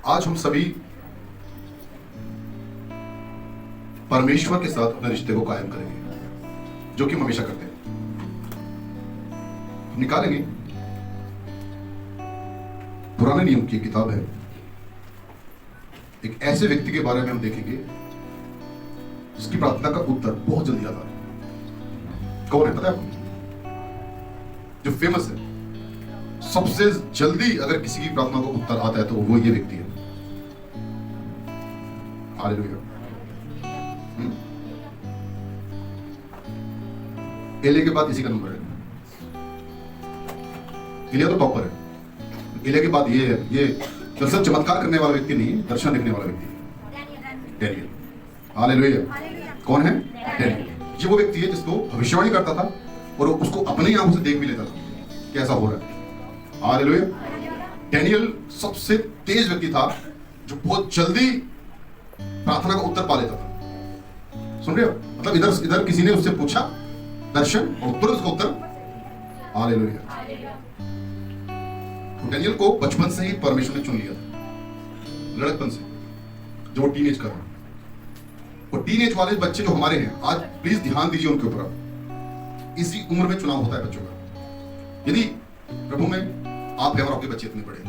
आज हम सभी परमेश्वर के साथ अपने रिश्ते को कायम करेंगे, जो कि हम हमेशा करते हैं। निकालेंगे पुराने नियम की किताब है, एक ऐसे व्यक्ति के बारे में हम देखेंगे जिसकी प्रार्थना का उत्तर बहुत जल्दी आता है। कौन है पता है आपको? जो फेमस है, सबसे जल्दी अगर किसी की प्रार्थना को उत्तर आता है तो वो ये व्यक्ति है। हालेलुया। एलिया के बाद इसी का नंबर है। एलिया तो टॉपर है। एलिया के बाद ये है, ये दरअसल चमत्कार करने वाला व्यक्ति नहीं है, दर्शन देखने वाला व्यक्ति है, डैनियल। हालेलुया। कौन है? डैनियल। ये वो व्यक्ति है जिसको भविष्यवाणी करता था और उसको अपनी आंखों से देख भी लेता था कैसा हो रहा है। हालेलुया। डैनियल सबसे तेज व्यक्ति था जो बहुत जल्दी प्रार्थना का उत्तर पा लेता था। सुन रहे हो? मतलब इधर इधर किसी ने उससे पूछा दर्शन और तुरंत उसका उत्तर। हालेलुया। तो डैनियल को बचपन से ही परमेश्वर ने चुन लिया था, लड़कपन से, जो टीनेज कर रहा। और टीनेज वाले बच्चे जो हमारे हैं, आज प्लीज ध्यान दीजिए उनके ऊपर। इसी उम्र में चुनाव होता है बच्चों का। यदि प्रभु में आप हैं और आपके बच्चे इतने बड़े,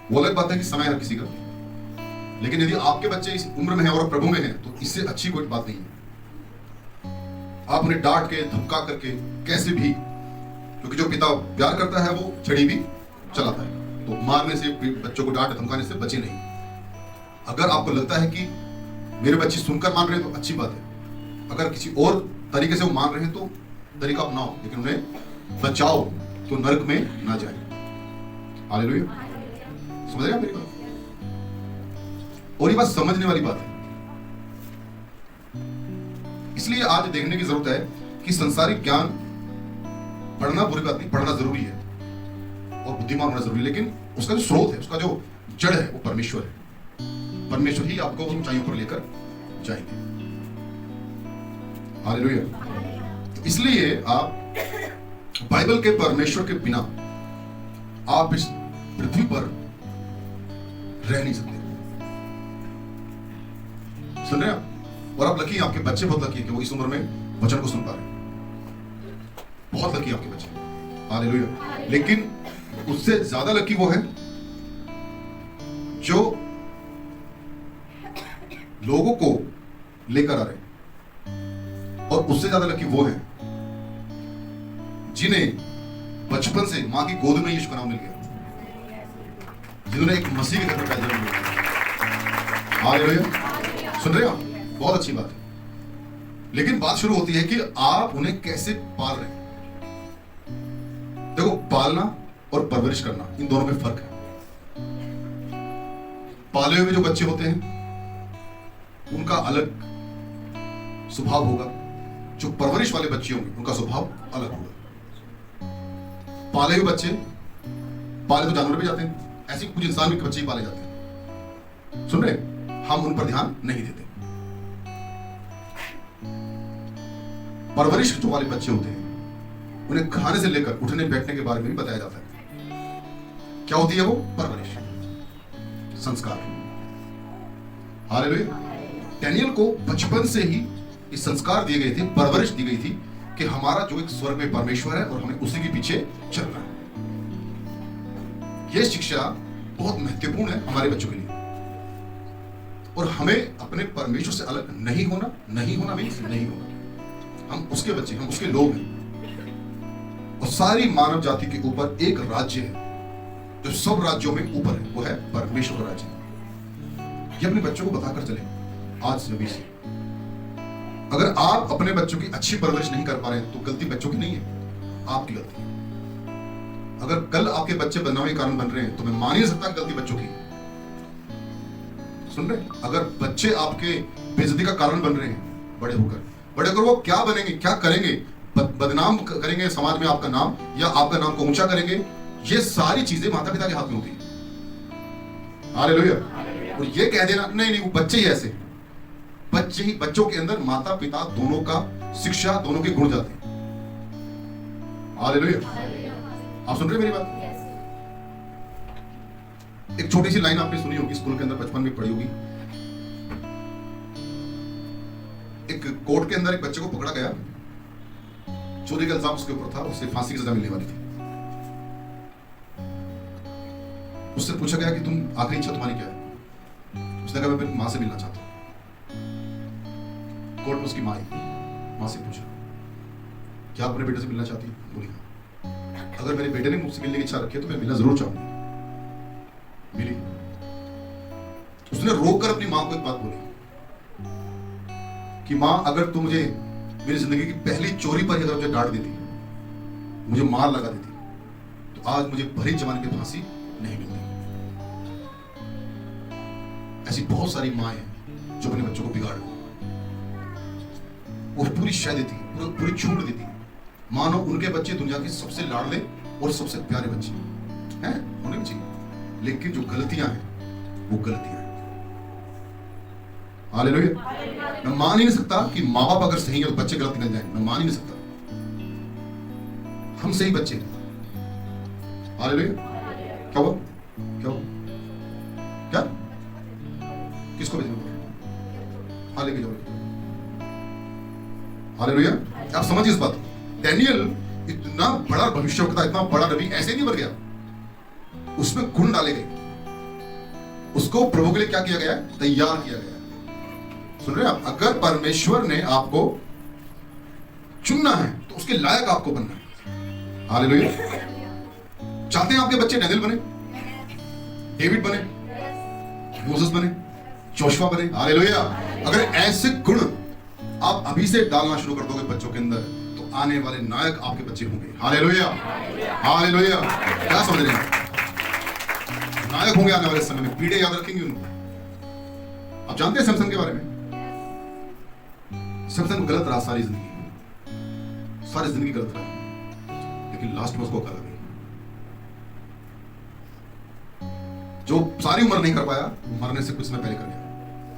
वो अलग बात है कि समय हर किसी का, लेकिन यदि आपके बच्चे इस उम्र में हैं और प्रभु में हैं तो इससे अच्छी कोई बात नहीं है। आप उन्हें डांट के धमका करके कैसे भी, क्योंकि जो पिता प्यार करता है वो छड़ी भी चलाता है, तो मारने से, बच्चों को डांट धमकाने से बचे नहीं। अगर आपको लगता है कि मेरे बच्चे सुनकर मान रहे हैं तो अच्छी बात है, अगर किसी और तरीके से वो मान रहे हैं तो तरीका अपनाओ, लेकिन उन्हें बचाओ तो नरक में ना जाए। हालेलुया। समझ रहे हैं मेरी बात? और ये बात समझने वाली बात है। इसलिए आज देखने की जरूरत है कि संसारिक ज्ञान पढ़ना बुरी बात नहीं, पढ़ना जरूरी है और बुद्धिमान होना जरूरी है, लेकिन उसका जो स्रोत है, उसका जो जड़ है वो परमेश्वर है। परमेश्वर ही आपको ऊंचाइयों पर लेकर जाएंगे। हालेलुया। तो इसलिए आप बाइबल के परमेश्वर के बिना आप इस पृथ्वी पर रह नहीं सकते। सुन रहे हैं आप? और आप लकी हैं, आपके बच्चे बहुत लकी हैं कि वो इस उम्र में वचन को सुन पा रहे हैं। बहुत लकी आपके बच्चे। हालेलुया। लेकिन उससे ज्यादा लकी वो है जो लोगों को लेकर आ रहे हैं, और उससे ज्यादा लकी वो है जिन्हें बचपन से मां की गोद में यीशु का नाम मिल गया, जिन्होंने एक मसीह के घर में जन्म लिया। हालेलुया। सुन रहे हो? बहुत अच्छी बात है। लेकिन बात शुरू होती है कि आप उन्हें कैसे पाल रहे हैं। देखो, पालना और परवरिश करना, इन दोनों में फर्क है। पाले हुए जो बच्चे होते हैं उनका अलग स्वभाव होगा, जो परवरिश वाले बच्चे होंगे उनका स्वभाव अलग होगा। पाले हुए बच्चे, पाले तो जानवर भी जाते हैं, ऐसे कुछ इंसान भी बच्चे ही पाले जाते हैं। सुन रहे? हम उन पर ध्यान नहीं देते। परवरिश जो वाले बच्चे होते हैं उन्हें खाने से लेकर उठने बैठने के बारे में भी बताया जाता है। क्या होती है वो? परवरिश, संस्कार। हालेलुया। डैनियल को बचपन से ही इस संस्कार दिए गए थे, परवरिश दी गई थी कि हमारा जो एक स्वर्ग में परमेश्वर है और हमें उसी के पीछे चलना है। यह शिक्षा बहुत महत्वपूर्ण है हमारे बच्चों के लिए, और हमें अपने परमेश्वर से अलग नहीं होना। नहीं होना मीन्स नहीं होना। हम उसके बच्चे, हम उसके लोग हैं। और सारी मानव जाति के ऊपर एक राज्य है जो सब राज्यों में ऊपर है, वो है परमेश्वर का राज्य। ये अपने बच्चों को बताकर चले आज से, अभी से। अगर आप अपने बच्चों की अच्छी परवरिश नहीं कर पा रहे हैं तो गलती बच्चों की नहीं है, आपकी गलती है। अगर कल आपके बच्चे बदनामी के कारण बन रहे हैं तो मैं मान ही सकता गलती बच्चों की। सुन रहे? अगर बच्चे आपके बेइज्जती का कारण बन रहे हैं बड़े होकर वो क्या बनेंगे, क्या करेंगे? बदनाम करेंगे समाज में आपका नाम, या आपका नाम को ऊंचा करेंगे। ये सारी चीजें माता पिता के हाथ में होती है। हालेलुया। और ये कह देना नहीं नहीं वो बच्चे ही ऐसे, बच्चे ही, बच्चों के अंदर माता पिता दोनों का शिक्षा, दोनों के गुण जाते हैं। हालेलुया। आप सुन रहे हैं मेरी बात? एक छोटी सी लाइन आपने सुनी होगी, स्कूल के अंदर बचपन में पढ़ी होगी। एक कोर्ट के अंदर एक बच्चे को पकड़ा गया, चोरी का इल्जाम उसके ऊपर था, उसे फांसी की सजा मिलने वाली थी। उससे पूछा गया कि तुम आखिरी इच्छा तुम्हारी क्या है? उसने कहा मैं अपनी मां से मिलना चाहता हूं। कोर्ट में उसकी मां आई, मां से पूछा क्या आप अपने बेटे से मिलना चाहती है? बोली हाँ। अगर मेरे बेटे ने मुझसे मिलने की इच्छा रखी है तो मैं मिलना जरूर चाहूंगी। मिली। उसने रोक कर अपनी मां को एक बात बोली कि मां, अगर तू मुझे मेरी जिंदगी की पहली चोरी पर ही अगर मुझे डांट देती, मुझे मार लगा देती, तो आज मुझे भरी जवानी की फांसी नहीं मिलती। ऐसी बहुत सारी मां हैं जो अपने बच्चों को बिगाड़ देती, वो पूरी शय देती, पूरी छूट देती, मानो उनके बच्चे दुनिया के सबसे लाडले और सबसे प्यारे बच्चे हैं, होने भी चाहिए। लेकिन जो गलतियां हैं वो गलतियां हैं। हालेलुया। मैं मान ही नहीं सकता कि माँ बाप अगर सही है तो बच्चे गलत निकल जाए, मैं मान ही नहीं सकता। हम सही बच्चे हैं। हालेलुया। क्या हुआ? क्या हुआ? क्या? किसको भेजना? हाँ, लेके जाओ। हालेलुया। आप समझिए इस बात को। डैनियल इतना बड़ा भविष्यवक्ता, इतना बड़ा नबी ऐसे नहीं बन गया, उसमें गुण डाले गए, उसको प्रभु के लिए क्या किया गया? तैयार किया गया। सुन रहे हैं आप? अगर परमेश्वर ने आपको चुनना है तो उसके लायक आपको बनना है। हालेलुया। चाहते हैं आपके बच्चे डैनियल बने, डेविड बने, मोसेस बने, जोशुआ बने? हालेलुया। अगर ऐसे गुण आप अभी से डालना शुरू कर दोगे बच्चों के अंदर, तो आने वाले नायक आपके बच्चे होंगे। हालेलुया। हालेलुया। क्या समझ रहे हैं? नायक होंगे आने वाले समय में, पीढ़े याद रखेंगे उनको। आप जानते हैं सैमसन के बारे में? सैमसन गलत रहा सारी जिंदगी गलत रहा, लेकिन लास्ट में उसको अकल आ गई। जो सारी उम्र नहीं कर पाया, मरने से कुछ समय पहले कर गया।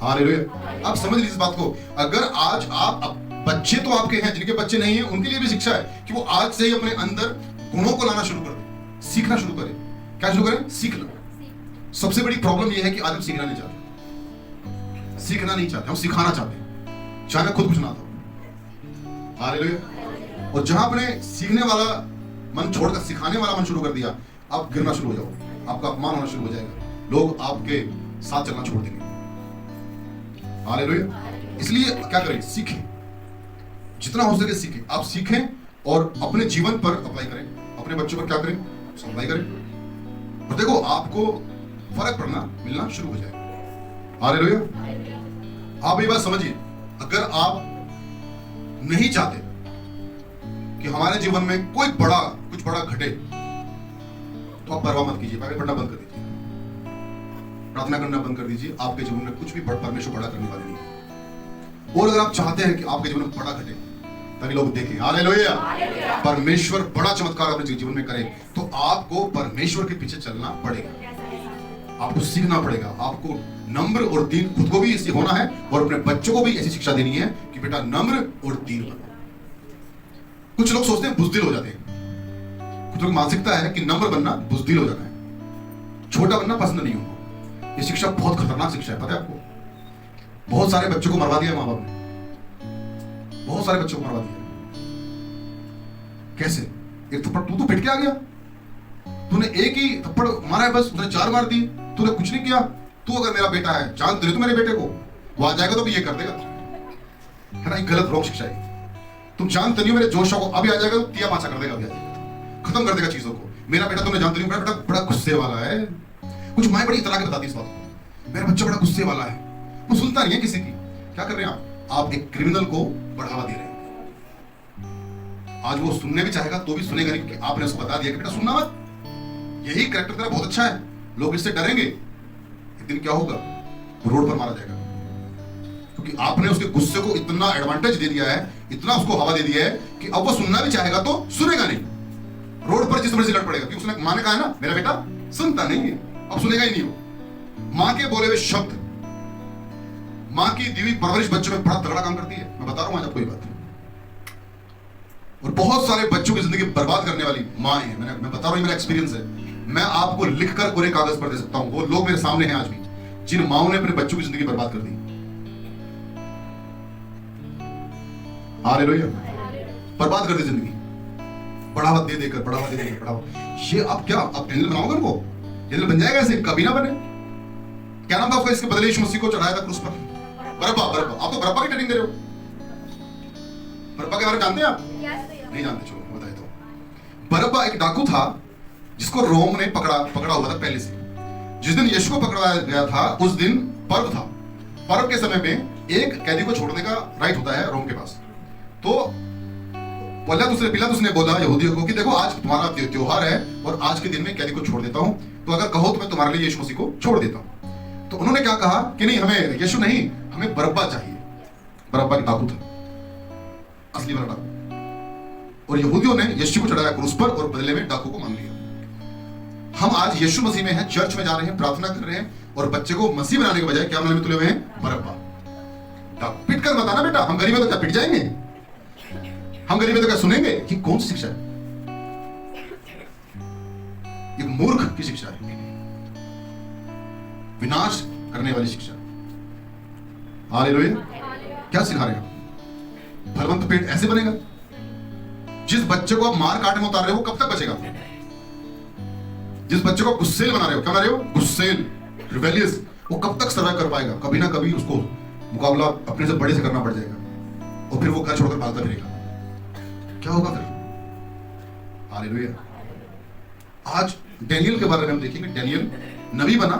हालेलुया। आप समझ लीजिए इस बात को। अगर आज आप बच्चे तो आपके हैं, जिनके बच्चे नहीं हैं उनके लिए भी शिक्षा है कि वो आज से ही अपने अंदर गुणों को लाना शुरू कर दें, सीखना शुरू करें। क्या शुरू करें? सीखना। सबसे बड़ी प्रॉब्लम यह है कि आज हम सीखना नहीं चाहते, सीखना नहीं चाहते, हम सिखाना चाहते हैं, चाहे मैं खुद कुछ ना था। हालेलुया। और जहां आपने सीखने वाला मन छोड़कर सिखाने वाला मन शुरू कर दिया, आप गिरना शुरू हो जाओगे, आपका अपमान होना शुरू हो जाएगा, लोग आपके साथ चलना छोड़ देंगे। हालेलुया। इसलिए क्या करें? सीखें, जितना हो सके सीखें। आप सीखें और अपने जीवन पर अप्लाई करें, अपने बच्चों पर क्या करें? अप्लाई करें। और देखो आपको फर्क पड़ना, मिलना शुरू हो जाएगा। हालेलुया। आप ये बात समझिए, अगर आप नहीं चाहते कि हमारे जीवन में कुछ बड़ा घटे, तो आप परवाह मत कीजिए, बाइबल पढ़ना बंद कर दीजिए, प्रार्थना करना बंद कर दीजिए। आपके जीवन में कुछ भी परमेश्वर बड़ा करने वाले नहीं है। और अगर आप चाहते हैं कि आपके जीवन में बड़ा घटे, ताकि लोग देखें, हालेलुया, परमेश्वर बड़ा चमत्कार अपने जीवन में करे, तो आपको परमेश्वर के पीछे चलना पड़ेगा, आपको सीखना पड़ेगा, आपको नम्र और दीन खुद को भी ऐसे होना है और अपने बच्चों को भी ऐसी शिक्षा देनी है कि बेटा नम्र और दीन बनो। कुछ लोग सोचते हैं बुज़दिल हो जाते हैं, कुछ लोग मानसिकता है कि नम्र बनना बुज़दिल हो जाना है, छोटा बनना पसंद नहीं होगा। ये शिक्षा बहुत खतरनाक शिक्षा है, पता है आपको? बहुत सारे बच्चों को मरवा दिया माँ बाप ने, बहुत सारे बच्चों को मरवा दिया। कैसे? एक थप्पड़ तू तो पिट के आ गया, तूने एक ही थप्पड़ मारा है, बस उसने 4 मार दी, तूने कुछ नहीं किया। तू अगर मेरा बेटा है, जान दे तू मेरे बेटे को, वो आ जाएगा तो भी ये कर देगा, है ना? गलत रॉन्ग शिक्षा है। तुम जानते नहीं हो मेरे जोशा को, अभी आ जाएगा तो तिया पाछा कर देगा, अभी आ जाएगा, खत्म कर देगा चीजों को। मेरा बेटा तुमने जानते नहीं, मेरा बेटा बड़ा गुस्से वाला है। कुछ माएं बड़ी इतला के बताती इस बात को, मेरा बच्चा बड़ा गुस्से वाला है, वो सुनता नहीं है किसी की। क्या कर रहे हैं आप एक क्रिमिनल को बढ़ावा दे रहे हैं। आज वो सुनने भी चाहेगा तो भी सुनेगा नहीं, क्योंकि आपने उसको बता दिया कि बेटा सुनना मत, यही कैरेक्टर तेरा बहुत अच्छा है, लोग इससे डरेंगे। एक दिन क्या होगा? रोड पर मारा जाएगा, क्योंकि आपने उसके गुस्से को इतना एडवांटेज दे दिया है, इतना उसको हवा दे दिया है कि अब वो सुनना भी चाहेगा तो सुनेगा नहीं, रोड पर जिस मर्जी लड़ पड़ेगा, क्योंकि उसने माँ ने कहा है ना मेरा बेटा सुनता नहीं है, अब सुनेगा ही नहीं वो। माँ के बोले हुए शब्द, माँ की दी हुई परवरिश बच्चों में बड़ा तगड़ा काम करती है। मैं बता रहा हूं आज आपको ये बात। और बहुत सारे बच्चों की जिंदगी बर्बाद करने वाली माँ है, मैं बता रहा हूं, मेरा एक्सपीरियंस है। मैं आपको लिखकर पूरे कागज पर दे सकता हूं। वो लोग मेरे सामने हैं आज भी, जिन माओ ने अपने बच्चों की जिंदगी बर्बाद कर दी। हालेलुया। बर्बाद कर दी जिंदगी, बढ़ावा दे देकर, बढ़ावा दे देकर, बढ़ावा। ये अब क्या, अब डेनियल बनाओगे उनको? डेनियल बन जाएगा ऐसे? कभी ना बने। क्या नाम था उसका, इसके बदले यीशु मसीह को चढ़ाया था क्रूस पर? बरअब्बा। बरअब्बा। आप तो बरअब्बा की ट्रेनिंग दे रहे हो। बरअब्बा के बारे में जानते हैं आप? नहीं जानते? चलो बता देता हूं। बरअब्बा एक डाकू था जिसको रोम ने पकड़ा हुआ था पहले से। जिस दिन यीशु को पकड़ाया गया था उस दिन पर्व था। पर्व के समय में एक कैदी को छोड़ने का राइट होता है रोम के पास। तो पिलातुस ने बोला यहूदियों को कि देखो आज तुम्हारा त्योहार है और आज के दिन में कैदी को छोड़ देता हूं, तो अगर कहो तो मैं तुम्हारे लिए यीशु मसीह को छोड़ देता हूं। तो उन्होंने क्या कहा कि नहीं, हमें यीशु नहीं, हमें बरअब्बा चाहिए। बरअब्बा की डाकू था, असली वाला डाकू। और यहूदियों ने यीशु को चढ़ाया क्रूस पर और बदले में डाकू को मांग लिया। हम आज यीशु मसीह में हैं, चर्च में जा रहे हैं, प्रार्थना कर रहे हैं और बच्चे को मसीह बनाने के बजाय क्या बनाने में तुले हुए हैं? बरअब्बा। डाकू। पिट कर बताना बेटा, हम गरीब हैं तो क्या पिट जाएंगे? हम गरीब हैं तो क्या सुनेंगे? कि कौन सी शिक्षा है? ये मूर्ख की शिक्षा है, विनाश करने वाली शिक्षा। हालेलुया। क्या सिखा रहे हैं? फलवंत पेट ऐसे बनेगा? जिस बच्चे को आप मार काट में उतार रहे हो वो कब तक बचेगा? जिस बच्चे को गुस्सेल बना रहे हो, क्या बना रहे हो? गुस्सेल, रिबेलियस, वो कब तक सर्वाइव कर पाएगा? कभी ना कभी उसको मुकाबला अपने से बड़े से करना पड़ जाएगा और फिर वो घर छोड़कर भागता फिरेगा। क्या होगा फिर? हालेलुया। आज डेनियल के बारे में हम देखेंगे। डेनियल नबी बना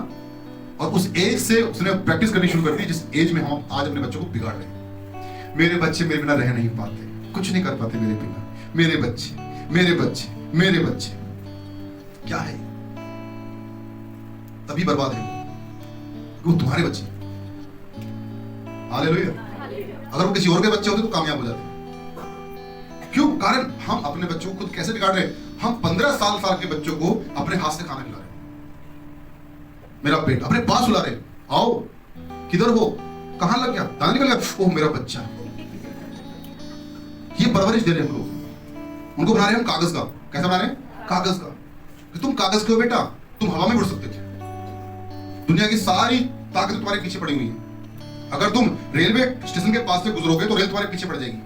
और उस एज से उसने प्रैक्टिस करनी शुरू कर दी जिस एज में हम आज अपने बच्चों को बिगाड़ रहे हैं। मेरे बच्चे मेरे बिना रह नहीं पाते, कुछ नहीं कर पाते मेरे बिना। मेरे बच्चे, मेरे बच्चे, मेरे बच्चे। क्या है? तभी बर्बाद है वो तुम्हारे बच्चे। हालेलुया। अगर वो किसी और के बच्चे होते तो कामयाब हो जाते। क्यों? कारण हम अपने बच्चों को खुद कैसे बिगाड़ रहे हैं? हम 15 साल के बच्चों को अपने हाथ से खाना खिला रहे हैं। मेरा पेट अपने पास बुला रहे, आओ, किधर हो, कहां लग गया, दाना निकल गया, ओह मेरा बच्चा। ये परवरिश दे रहे हैं हम लोग। उनको बना रहे हैं हम कागज का। कैसा बना रहे हैं? कागज का। कि तुम कागज के हो बेटा, तुम हवा में उड़ सकते थे। दुनिया की सारी ताकत तुम्हारे पीछे पड़ी हुई है। अगर तुम रेलवे स्टेशन के पास से गुजरोगे तो रेल तुम्हारे पीछे पड़ जाएगी।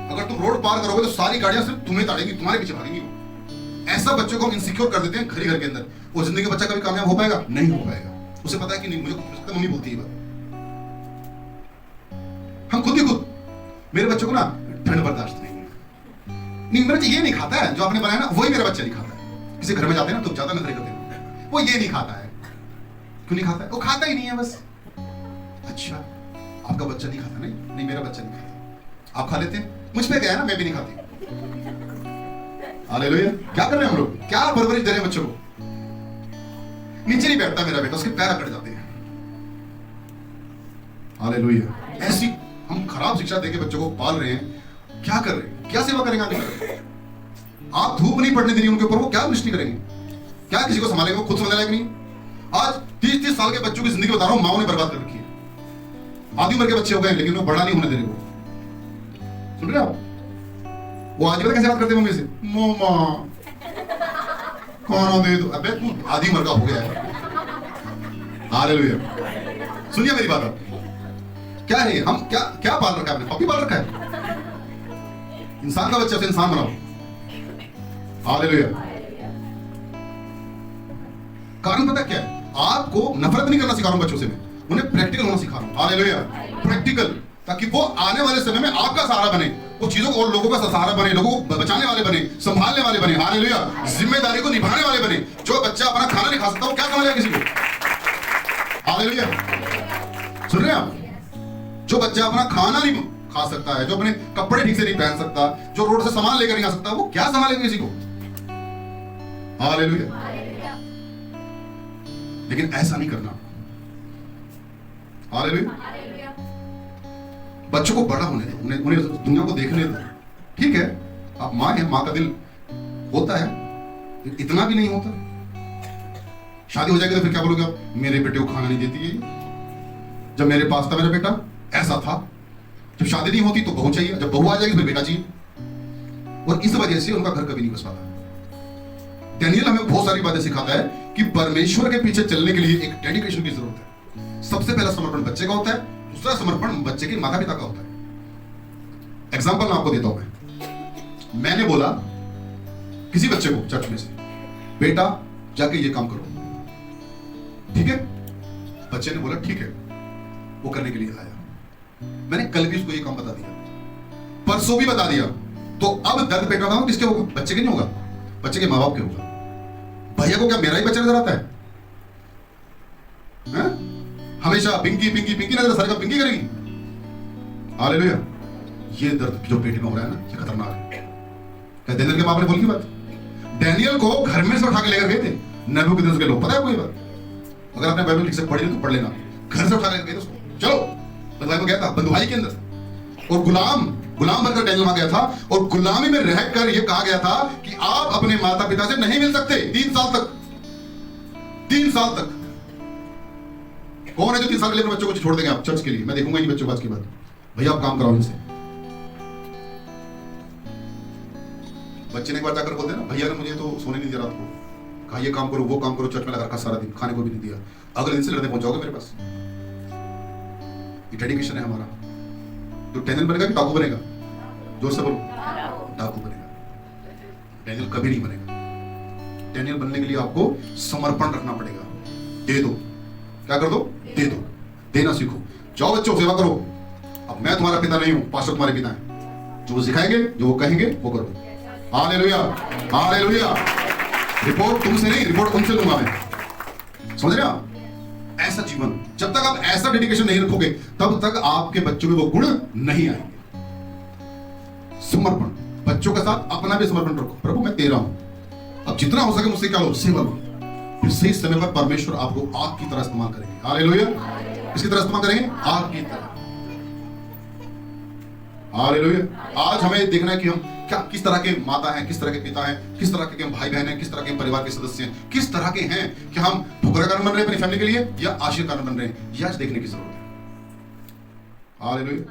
अगर तुम रोड पार करोगे तो सारी गाड़ियां सिर्फ तुम्हें ताड़ेंगी, तुम्हारे पीछे भागेंगी। ऐसा बच्चों को हम इनसिक्योर कर देते हैं घर के अंदर। वो जिंदगी का बच्चा कभी कामयाब हो पाएगा? नहीं हो पाएगा। उसे पता है कि नहीं, मुझे मम्मी बोलती है बात। हम खुद ही खुद, मेरे बच्चों को ना ठंड बर्दाश्त नहीं, मेरा बच्चा ये नहीं खाता है जो आपने बनाया ना, वही मेरा बच्चा नहीं खाता है। किसी घर में जाते हैं ना तो ज्यादा नखरे करते हैं, वो ये नहीं खाता है। क्यों नहीं खाता है? वो खाता ही नहीं है बस। अच्छा, आपका बच्चा नहीं खाता? नहीं मेरा बच्चा नहीं खाता। आप खा लेते हैं? मुझ पे गया ना, मैं भी नहीं खाती। हालेलुया। क्या कर रहे हैं हम लोग? क्या परवरिश दे रहे हैं बच्चों को? नीचे नहीं बैठता मेरा बेटा, उसके पैर अकड़ जाते हैं। हालेलुया। ऐसी हम खराब शिक्षा देके बच्चों को पाल रहे हैं। क्या कर रहे हैं? क्या सेवा करेंगे आगे? आप धूप नहीं पड़ने देनी उनके ऊपर, वो क्या दृष्टि करेंगे? क्या किसी को संभालेंगे? वो खुद समझने लायक नहीं। आज 30-30 साल के बच्चों की जिंदगी बता रहा हूं, माओ ने बर्बाद कर रखी है। आधी उम्र के बच्चे हो गए लेकिन वो बड़ा नहीं होने दे रहे। वो सुन रहे आप? वो आज पता कैसे बात करते हैं मम्मी से? मोमा खाना दे दो। अबे तू आधी उम्र का हो गया है। हालेलुया। सुनिए मेरी बात। आप क्या है? हम क्या पाल रखा है आपने? पपी पाल रखा है? इंसान का बच्चा, उसे इंसान बनाओ। हालेलुया। कारण पता क्या है? आपको नफरत नहीं करना सिखा रहा हूं बच्चों से, मैं उन्हें प्रैक्टिकल होना सिखा रहा हूं। हालेलुया। प्रैक्टिकल, ताकि वो आने वाले समय में आपका सहारा बने, वो चीजों को और लोगों का सहारा बने, लोगों को बचाने वाले बने, संभालने वाले बने। हालेलुया। जिम्मेदारी को निभाने वाले बने। जो बच्चा अपना खाना नहीं खा सकता वो क्या समझेगा किसी को? हालेलुया। सुन रहे हैं आप? जो बच्चा अपना खाना नहीं खा सकता है, जो अपने कपड़े ठीक से नहीं पहन सकता, जो रोड से सामान लेकर नहीं आ सकता, वो क्या संभालेगा किसी को? हालेलुया। लेकिन ऐसा नहीं करना। हालेलुया। बच्चों को बड़ा होने दो, उन्हें दुनिया को देखने दो। ठीक है, आप माँ हैं, माँ का दिल होता है, इतना भी नहीं होता। शादी हो जाएगी तो फिर क्या बोलोगे आप? मेरे बेटे को खाना नहीं देती है। जब मेरे पास था मेरा बेटा ऐसा था। जब शादी नहीं होती तो बहू चाहिए, जब बहू आ जाएगी फिर बेटा चाहिए। और इस वजह से उनका घर कभी नहीं बस पाता। डैनियल हमें बहुत सारी बातें सिखाता है कि परमेश्वर के पीछे चलने के लिए एक डेडिकेशन की जरूरत है। सबसे पहला समर्पण बच्चे का होता है, दूसरा समर्पण बच्चे के माता पिता का होता है। एग्जाम्पल मैं आपको देता हूं। मैंने बोला किसी बच्चे को चर्च में से, बेटा जाके ये काम करो, ठीक है? बच्चे ने बोला ठीक है, वो करने के लिए आया। मैंने कल भी उसको ये काम बता दिया, परसों भी बता दिया, तो अब दर्द पेट रहा हूं किसके होगा? बच्चे के नहीं होगा, बच्चे के माँ बाप के होगा। भैया को क्या मेरा ही बच्चा नजर आता है? हमेशा पिंकी पिंकी पिंकी नजर, सर का पिंकी करेगी। हालेलुया। ये दर्द जो पेट में हो रहा है ना, ये खतरनाक है। क्या डैनियल के बाप ने बोली की बात? डैनियल को घर में से उठा के लेकर गए थे नबूकदनेस्सर के लोग, पता है आपको ये बात? अगर आपने बाइबल ठीक से पढ़ी तो पढ़ लेना। घर से उठा के गए थे उसको, चलो बंधुआई में गया था, बंधुआई के अंदर, और गुलाम बनकर डैनियल वहां गया था, और गुलामी में रहकर यह कहा गया था कि आप अपने माता पिता से नहीं मिल सकते 3 साल तक। 3 साल तक। कौन है जो 3 साल के लिए अपने बच्चों को छोड़ देंगे आप चर्च के लिए? मैं देखूंगा इन बच्चों को आज के बाद, भैया आप काम कराओ इनसे। बच्चे ने एक बार जाकर बोलते ना, भैया ने मुझे तो सोने नहीं दिया रात को, कहा ये काम करो वो काम करो, चर्च में लगा रखा सारा दिन, खाने को भी नहीं दिया। अगले दिन से लड़ने पहुंच जाओगे मेरे पास। ये डेडिकेशन है हमारा। तो डैनियल बनेगा कि डाकू बनेगा? जोर से बोलो। डाकू बनेगा। डैनियल कभी नहीं बनेगा। डैनियल बनने के लिए आपको समर्पण रखना पड़ेगा। दे दो, क्या कर दो? दे दो, देना सीखो। जाओ बच्चों सेवा करो। अब मैं तुम्हारा पिता नहीं हूं, पास्टर तुम्हारे पिता हैं। जो वो सिखाएंगे, जो वो कहेंगे वो करो। Hallelujah, hallelujah. रिपोर्ट तुमसे नहीं, रिपोर्ट उनसे लूंगा मैं। समझ रहे हो? ऐसा जीवन, जब तक आप ऐसा डेडिकेशन नहीं रखोगे तब तक आपके बच्चों में वो गुण नहीं आएंगे। समर्पण, बच्चों के साथ अपना भी समर्पण रखो। प्रभु मैं तेरा हूं, अब जितना हो सके मुझसे क्या लो, सेवा लो। फिर सही समय पर परमेश्वर आपको आग की तरह इस्तेमाल करेंगे। हालेलुया। किसकी तरह इस्तेमाल करेंगे? आग की तरह। हालेलुया। आज हमें देखना है कि हम क्या, किस तरह के माता हैं, किस तरह के पिता हैं, किस तरह के भाई बहन हैं, किस तरह के परिवार के सदस्य हैं, किस तरह के हैं कि हम ठुकरा कारण बन रहे हैं अपनी फैमिली के लिए या आशीर्वाद कारण बन रहे हैं, यह देखने की जरूरत है। हालेलुया।